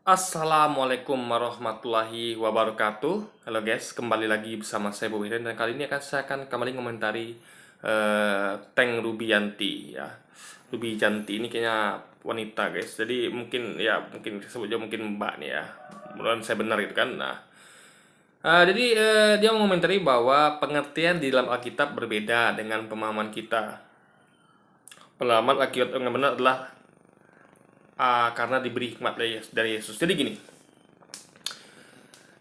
Assalamualaikum warahmatullahi wabarakatuh. Halo guys, kembali lagi bersama saya Bobi dan kali ini saya akan kembali mengomentari Tank Rubianti ya. Rubianti ini kayaknya wanita guys. Jadi mungkin sebutnya mungkin Mbak nih ya. Mudah-mudahan saya benar gitu kan. Jadi dia mengomentari bahwa pengertian di dalam Alkitab berbeda dengan pemahaman kita. Pemahaman Alkitab yang benar adalah karena diberi hikmat dari Yesus. Jadi gini,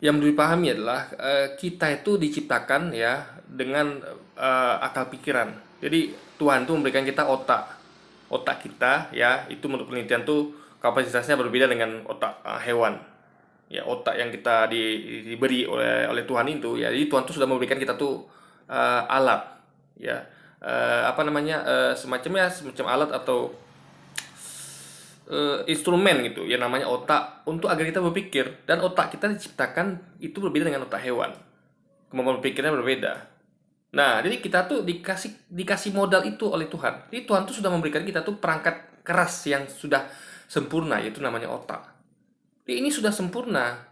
yang perlu dipahami adalah kita itu diciptakan ya dengan akal pikiran. Jadi Tuhan tuh memberikan kita otak. Otak kita ya itu menurut penelitian tuh kapasitasnya berbeda dengan otak hewan. Ya otak yang kita diberi oleh Tuhan itu ya. Jadi Tuhan tuh sudah memberikan kita tuh alat ya. Apa namanya semacam alat atau instrumen gitu ya namanya otak untuk agar kita berpikir, dan otak kita diciptakan itu berbeda dengan otak hewan, kemampuan berpikirnya berbeda. Nah jadi kita tuh dikasih modal itu oleh Tuhan. Jadi Tuhan tuh sudah memberikan kita tuh perangkat keras yang sudah sempurna, yaitu namanya otak. Jadi ini sudah sempurna.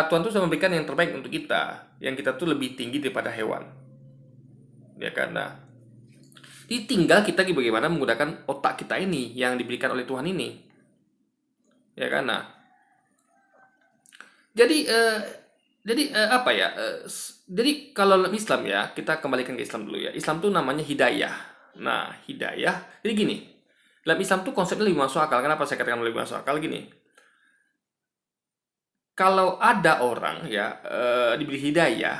Tuhan tuh sudah memberikan yang terbaik untuk kita, yang kita tuh lebih tinggi daripada hewan ya karena tinggal kita bagaimana menggunakan otak kita ini yang diberikan oleh Tuhan ini ya karena Jadi apa ya? Jadi kalau dalam Islam ya, kita kembalikan ke Islam dulu ya. Islam tuh namanya hidayah. Nah, hidayah. Jadi gini, dalam Islam tuh konsepnya lebih masuk akal. Kenapa saya katakan lebih masuk akal gini? Kalau ada orang ya diberi hidayah,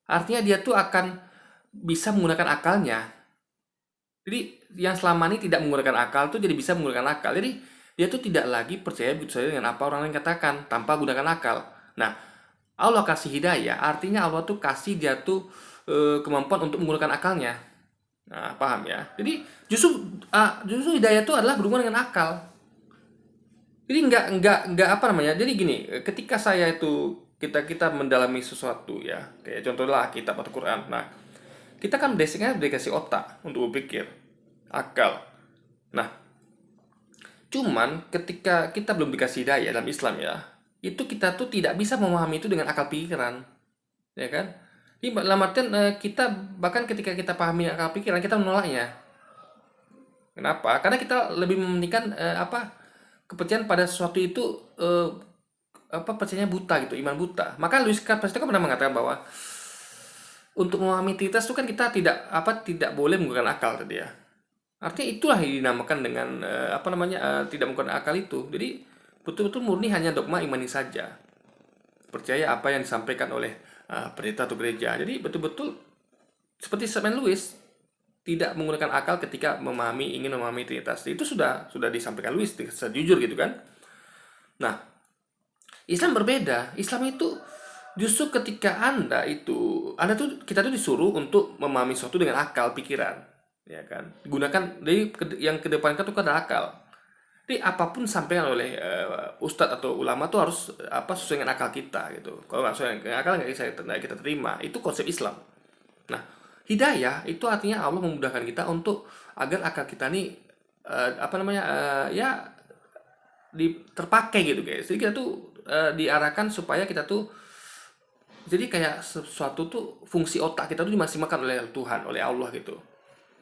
artinya dia tuh akan bisa menggunakan akalnya. Jadi yang selama ini tidak menggunakan akal tuh jadi bisa menggunakan akal. Jadi dia tuh tidak lagi percaya begitu saja dengan apa orang lain katakan tanpa gunakan akal. Nah, Allah kasih hidayah, artinya Allah tuh kasih dia tuh kemampuan untuk menggunakan akalnya. Nah, paham ya? Jadi justru hidayah itu adalah berhubungan dengan akal. Jadi nggak apa namanya? Jadi gini, ketika saya itu kita mendalami sesuatu ya, kayak contohnya kitab atau Quran. Nah, kita kan basicnya dikasih otak untuk berpikir, akal. Nah, cuman ketika kita belum dikasih hidayah dalam Islam ya, itu kita tuh tidak bisa memahami itu dengan akal pikiran, ya kan? Jadi dalam artian kita bahkan ketika kita pahami akal pikiran kita menolaknya. Kenapa? Karena kita lebih mementingkan kepercayaan pada sesuatu itu percayanya buta gitu, iman buta. Maka Louis Carpenter itu kan pernah mengatakan bahwa untuk memahami Trinitas itu kan kita tidak boleh menggunakan akal tadi ya. Artinya itulah yang dinamakan dengan tidak menggunakan akal itu. Jadi betul-betul murni hanya dogma imani saja. Percaya apa yang disampaikan oleh pendeta atau gereja. Jadi betul-betul seperti Saint Louis tidak menggunakan akal ketika ingin memahami Trinitas. Itu sudah disampaikan Louis sejujur gitu kan. Nah, Islam berbeda. Islam itu justru ketika Anda tuh kita tuh disuruh untuk memahami sesuatu dengan akal pikiran, ya kan? Gunakan dari yang kedepankan tuh ada akal. Jadi apapun sampaikan oleh ustadz atau ulama tuh harus sesuai dengan akal kita gitu. Kalau nggak sesuai dengan akal nggak kita terima. Itu konsep Islam. Nah, hidayah itu artinya Allah memudahkan kita untuk agar akal kita ini terpakai gitu guys. Jadi kita tuh diarahkan supaya kita tuh jadi kayak sesuatu tuh fungsi otak kita tuh dimaksimalkan oleh Tuhan, oleh Allah gitu.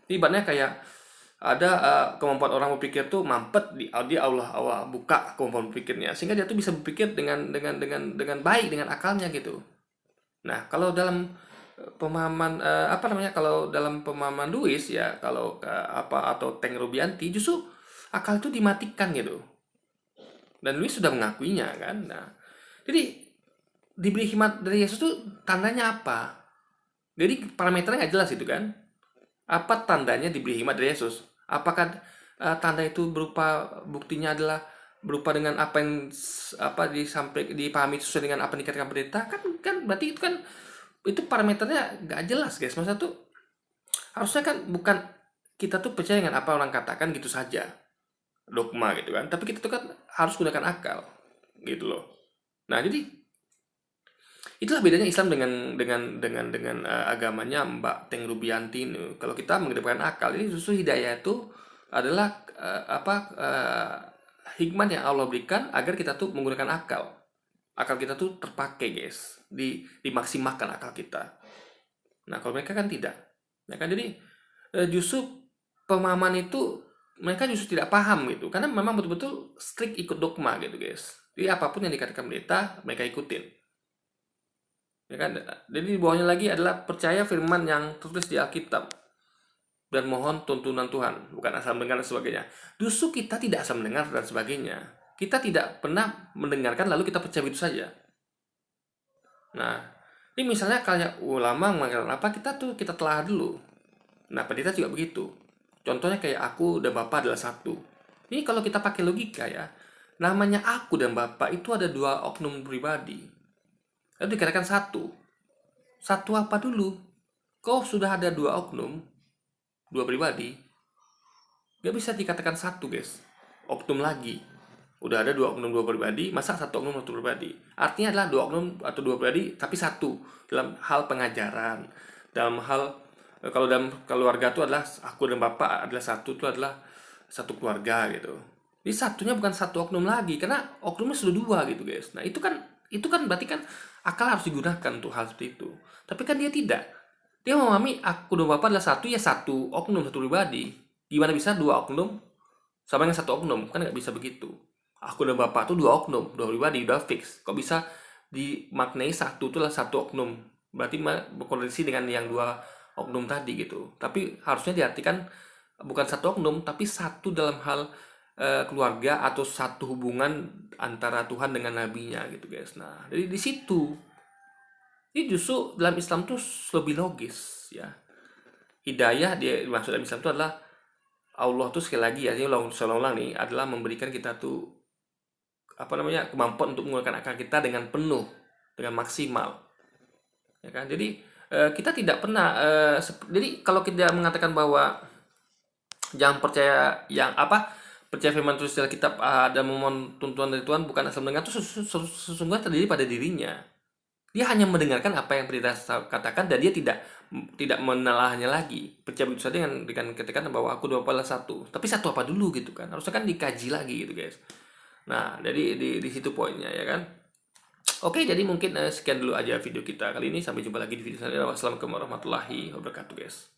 Jadi ibaratnya kayak ada kemampuan orang berpikir tuh mampet di Allah buka kemampuan berpikirnya sehingga dia tuh bisa berpikir dengan baik dengan akalnya gitu. Nah, kalau dalam pemahaman kalau dalam pemahaman Louis ya kalau atau Teng Rubianti justru akal itu dimatikan gitu. Dan Louis sudah mengakuinya kan. Nah, jadi diberi hikmat dari Yesus tuh tandanya apa? Jadi parameternya nggak jelas itu kan? Apa tandanya diberi hikmat dari Yesus? Apakah tanda itu buktinya adalah berupa dengan apa yang dipahami sesuai dengan apa yang dikatakan pendeta? Kan berarti itu parameternya nggak jelas guys. Maksudnya tuh harusnya kan bukan kita tuh percaya dengan apa orang katakan gitu saja, dogma gitu kan, tapi kita tuh kan harus gunakan akal gitu loh. Nah jadi itulah bedanya Islam dengan agamanya Mbak Teng Rubianti ini. Kalau kita mengedepankan akal, ini justru hidayah itu adalah hikmat yang Allah berikan agar kita tuh menggunakan akal. Akal kita tuh terpakai, guys. Dimaksimalkan akal kita. Nah, kalau mereka kan tidak. Ya kan, jadi justru pemahaman itu mereka justru tidak paham gitu. Karena memang betul-betul strict ikut dogma gitu, guys. Jadi apapun yang dikatakan pendeta, mereka ikutin. Ya kan? Jadi di bawahnya lagi adalah percaya firman yang tertulis di Alkitab dan mohon tuntunan Tuhan, bukan asal mendengar dan sebagainya. Justru kita tidak asal mendengar dan sebagainya. Kita tidak pernah mendengarkan lalu kita percaya itu saja. Nah, ini misalnya kayak ulama mengatakan apa, kita telah dulu. Nah, pendeta juga begitu. Contohnya kayak aku dan Bapak adalah satu. Ini kalau kita pakai logika ya, namanya aku dan Bapak itu ada dua oknum pribadi. Lalu dikatakan satu. Satu apa dulu? Kau sudah ada dua oknum, dua pribadi, gak bisa dikatakan satu, guys. Oknum lagi. Udah ada dua oknum dua pribadi, masa satu oknum satu pribadi? Artinya adalah dua oknum atau dua pribadi, tapi satu. Dalam hal pengajaran, dalam hal kalau dalam keluarga itu adalah aku dan Bapak adalah satu, itu adalah satu keluarga gitu. Jadi satunya bukan satu oknum lagi, karena oknumnya sudah dua gitu, guys. Nah, itu kan berarti kan akal harus digunakan untuk hal seperti itu. Tapi kan dia tidak. Dia memahami aku dan Bapak adalah satu, ya satu oknum satu pribadi. Gimana bisa dua oknum sama dengan satu oknum? Kan nggak bisa begitu. Aku dan Bapak itu dua oknum, dua pribadi, udah fix. Kok bisa dimaknai satu itu adalah satu oknum? Berarti berkoordinasi dengan yang dua oknum tadi gitu. Tapi harusnya diartikan bukan satu oknum, tapi satu dalam hal keluarga atau satu hubungan antara Tuhan dengan nabinya gitu, guys. Nah, jadi di situ ini justru dalam Islam tuh lebih logis ya. Hidayah dia maksud dalam Islam itu adalah Allah tuh sekali lagi ya, ini ulang nih, adalah memberikan kita tuh kemampuan untuk menggunakan akal kita dengan penuh, dengan maksimal, ya kan. Jadi kita tidak pernah jadi kalau kita mengatakan bahwa jangan percaya percaya firman tulis dalam kitab dan memohon tuntunan dari Tuhan bukan asal mendengar, itu sesungguhnya terdiri pada dirinya. Dia hanya mendengarkan apa yang pendeta katakan dan dia tidak menelahnya lagi. Percaya begitu saja dengan katakan bahwa aku dua adalah satu. Tapi satu apa dulu gitu kan? Harusnya kan dikaji lagi gitu, guys. Nah, jadi di situ poinnya ya kan. Oke, jadi mungkin sekian dulu aja video kita kali ini. Sampai jumpa lagi di video selanjutnya. Wassalamualaikum warahmatullahi wabarakatuh, guys.